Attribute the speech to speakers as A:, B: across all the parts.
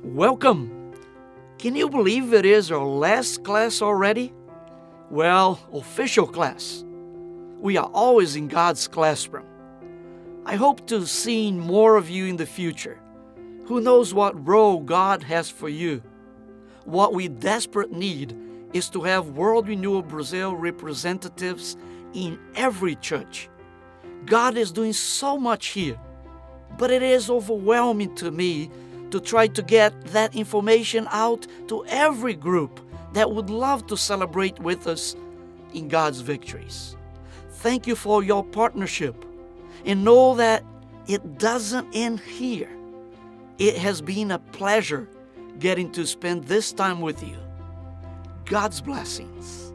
A: Welcome! Can you believe it is our last class already? Well, official class. We are always in God's classroom. I hope to see more of you in the future. Who knows what role God has for you? What we desperately need is to have World Renewal Brazil representatives in every church. God is doing so much here, but it is overwhelming to me to try to get that information out to every group that would love to celebrate with us in God's victories. Thank you for your partnership, and know that it doesn't end here. It has been a pleasure getting to spend this time with you. God's blessings.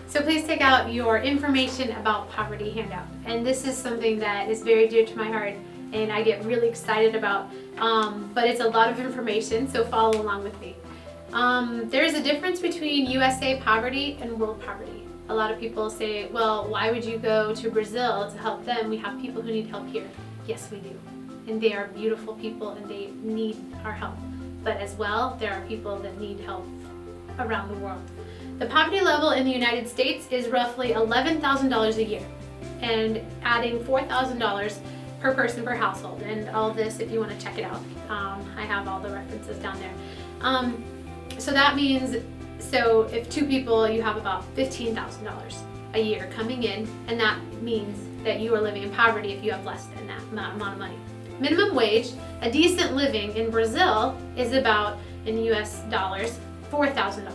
B: So please take out your information about poverty handout. And this is something that is very dear to my heart and I get really excited about. But it's a lot of information, so follow along with me. There is a difference between USA poverty and world poverty. A lot of people say, well, why would you go to Brazil to help them? We have people who need help here. Yes, we do. And they are beautiful people and they need our help. But as well, there are people that need help around the world. The poverty level in the United States is roughly $11,000 a year, and adding $4,000 per person per household. And all this, if you want to check it out, I have all the references down there. So that means, so if two people, you have about $15,000 a year coming in, and that means that you are living in poverty if you have less than that amount of money. Minimum wage, a decent living in Brazil is about, in US dollars, $4,000,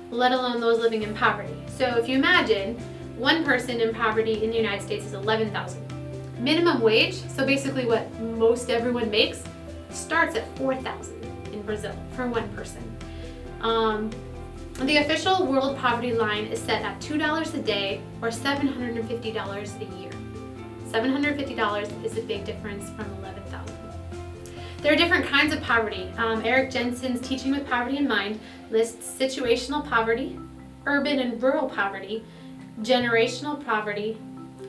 B: let alone those living in poverty. So if you imagine, one person in poverty in the United States is $11,000. Minimum wage, so basically what most everyone makes, starts at $4,000 in Brazil for one person. The official world poverty line is set at $2 a day or $750 a year. $750 is a big difference from $11,000. There are different kinds of poverty. Eric Jensen's Teaching with Poverty in Mind lists situational poverty, urban and rural poverty, generational poverty,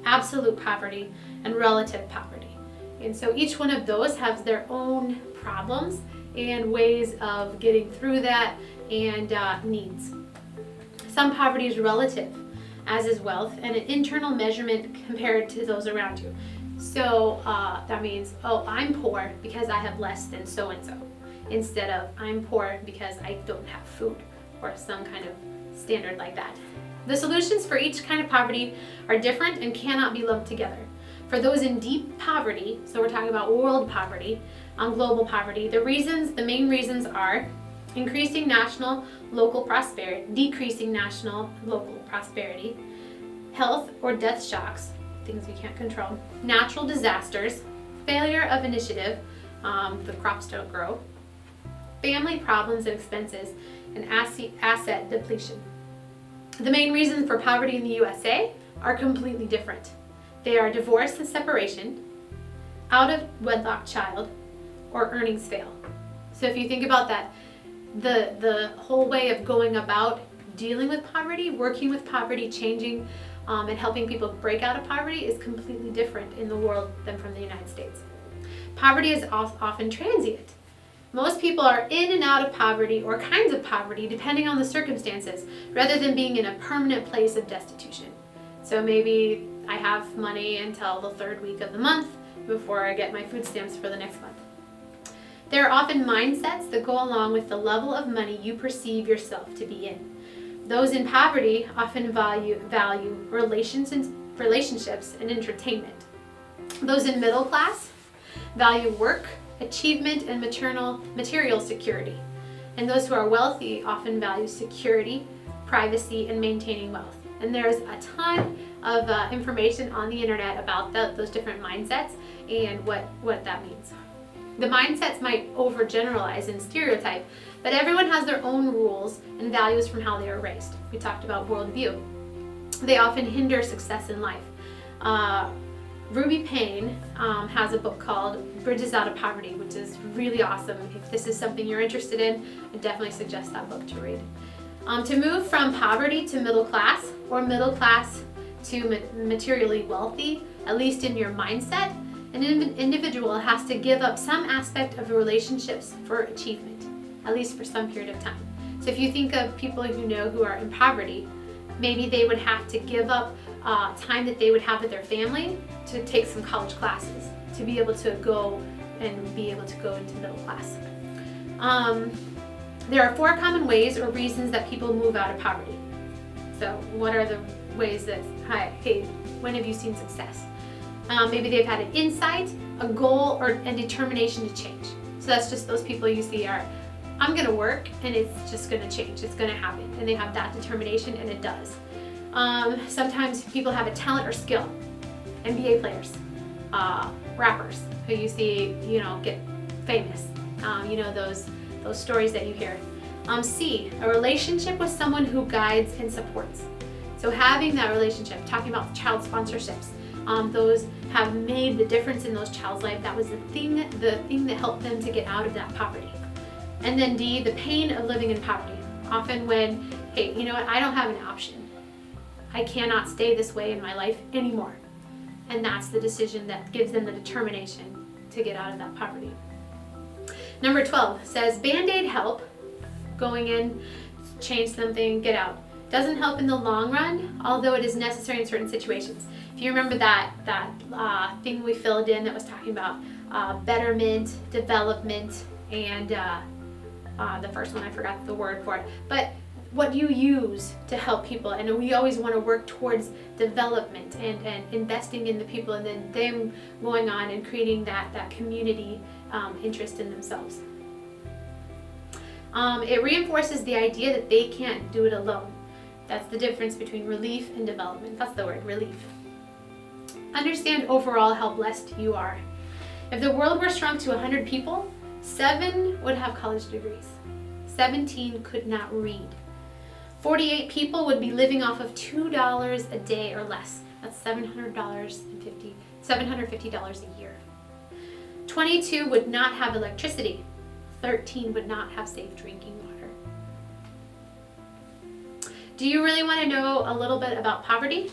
B: absolute poverty, and relative poverty. And so each one of those has their own problems and ways of getting through that and needs. Some poverty is relative, as is wealth, and an internal measurement compared to those around you. So that means, oh, I'm poor because I have less than so-and-so, instead of I'm poor because I don't have food, or some kind of standard like that. The solutions for each kind of poverty are different and cannot be lumped together. For those in deep poverty, so we're talking about world poverty, global poverty, the main reasons are increasing national local prosperity, decreasing national local prosperity, health or death shocks, things we can't control, natural disasters, failure of initiative, the crops don't grow, family problems and expenses, and asset depletion. The main reasons for poverty in the USA are completely different. They are divorce and separation, out of wedlock child, or earnings fail. So if you think about that, the whole way of going about dealing with poverty, working with poverty, changing and helping people break out of poverty is completely different in the world than from the United States. Poverty is often transient. Most people are in and out of poverty or kinds of poverty depending on the circumstances, rather than being in a permanent place of destitution. So maybe I have money until the third week of the month before I get my food stamps for the next month. There are often mindsets that go along with the level of money you perceive yourself to be in. Those in poverty often value relationships and entertainment. Those in middle class value work, achievement, and material security. And those who are wealthy often value security, privacy, and maintaining wealth. And there's a ton of information on the internet about those different mindsets and what that means. The mindsets might overgeneralize and stereotype, but everyone has their own rules and values from how they were raised. We talked about worldview. They often hinder success in life. Ruby Payne has a book called Bridges Out of Poverty, which is really awesome. If this is something you're interested in, I definitely suggest that book to read. To move from poverty to middle class, or middle class to materially wealthy, at least in your mindset, An individual has to give up some aspect of the relationships for achievement, at least for some period of time. So if you think of people you know who are in poverty, maybe they would have to give up time that they would have with their family to take some college classes, to be able to go and be able to go into middle class. There are 4 common ways or reasons that people move out of poverty. So what are the ways that, hey, when have you seen success? Maybe they've had an insight, a goal, or a determination to change. So that's just those people you see are, I'm gonna work and it's just gonna change, it's gonna happen. And they have that determination and it does. Sometimes people have a talent or skill. NBA players, rappers who you see, get famous. Those stories that you hear. C, a relationship with someone who guides and supports. So having that relationship, talking about child sponsorships, those have made the difference in those child's life. That was the thing that helped them to get out of that poverty. And then D, the pain of living in poverty. Often when, hey, you know what, I don't have an option. I cannot stay this way in my life anymore. And that's the decision that gives them the determination to get out of that poverty. Number 12 says Band-Aid help, going in, change something, get out. Doesn't help in the long run, although it is necessary in certain situations. If you remember that thing we filled in that was talking about betterment, development, and the first one, I forgot the word for it, but what you use to help people, and we always want to work towards development and investing in the people, and then them going on and creating that community interest in themselves. It reinforces the idea that they can't do it alone. That's the difference between relief and development. That's the word, relief. Understand overall how blessed you are. If the world were shrunk to 100 people, 7 would have college degrees. 17 could not read. 48 people would be living off of $2 a day or less. That's $750 a year. 22 would not have electricity. 13 would not have safe drinking water. Do you really want to know a little bit about poverty?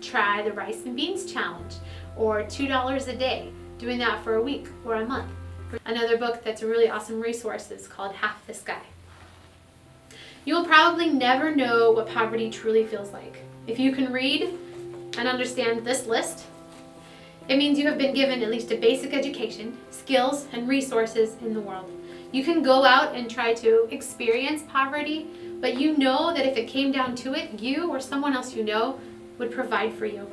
B: Try the rice and beans challenge, or $2 a day, doing that for a week or a month. Another book that's a really awesome resource is called Half the Sky. You will probably never know what poverty truly feels like. If you can read and understand this list, it means you have been given at least a basic education, skills, and resources in the world. You can go out and try to experience poverty, but you know that if it came down to it, you or someone else you know would provide for you.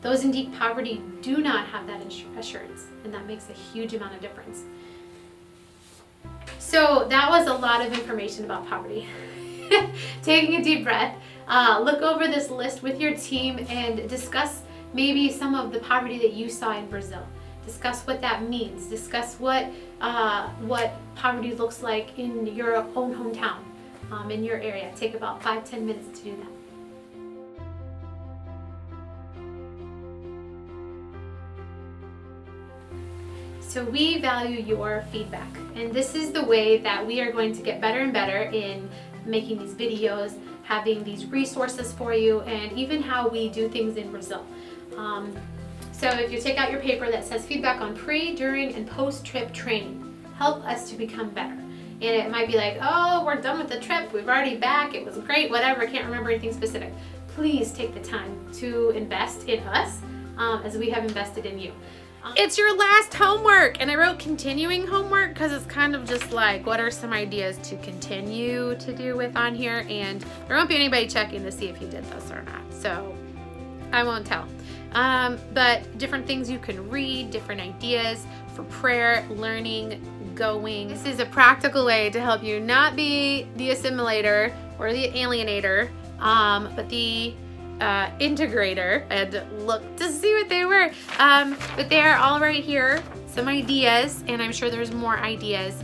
B: Those in deep poverty do not have that assurance, and that makes a huge amount of difference. So that was a lot of information about poverty. Taking a deep breath, look over this list with your team and discuss maybe some of the poverty that you saw in Brazil. Discuss what that means. Discuss what poverty looks like in your own hometown, in your area. Take about 5-10 minutes to do that. So we value your feedback, and this is the way that we are going to get better and better in making these videos, having these resources for you, and even how we do things in Brazil. So if you take out your paper that says feedback on pre, during, and post-trip training, help us to become better. And it might be like, oh, we're done with the trip, we've already back, it was great, whatever, can't remember anything specific. Please take the time to invest in us as we have invested in you.
C: It's your last homework, and I wrote continuing homework because it's kind of just like, what are some ideas to continue to do with on here, and there won't be anybody checking to see if you did this or not, so I won't tell. But different things you can read, different ideas for prayer, learning, going. This is a practical way to help you not be the assimilator or the alienator, but the integrator. I had to look to see what they were, but they are all right here, some ideas, and I'm sure there's more ideas,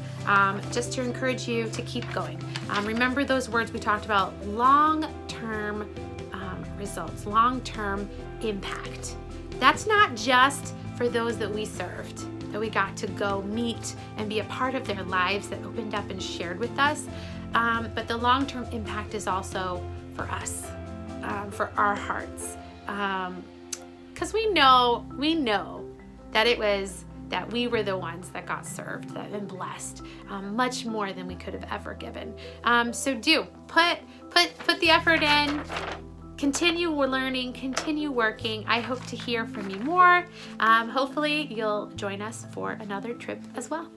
C: just to encourage you to keep going. Remember those words we talked about, long-term results, long-term impact. That's not just for those that we served, that we got to go meet and be a part of their lives, that opened up and shared with us, but the long-term impact is also for us. For our hearts, because we know that it was that we were the ones that got served and blessed much more than we could have ever given. So do put the effort in. Continue learning, continue working. I hope to hear from you more. Hopefully you'll join us for another trip as well.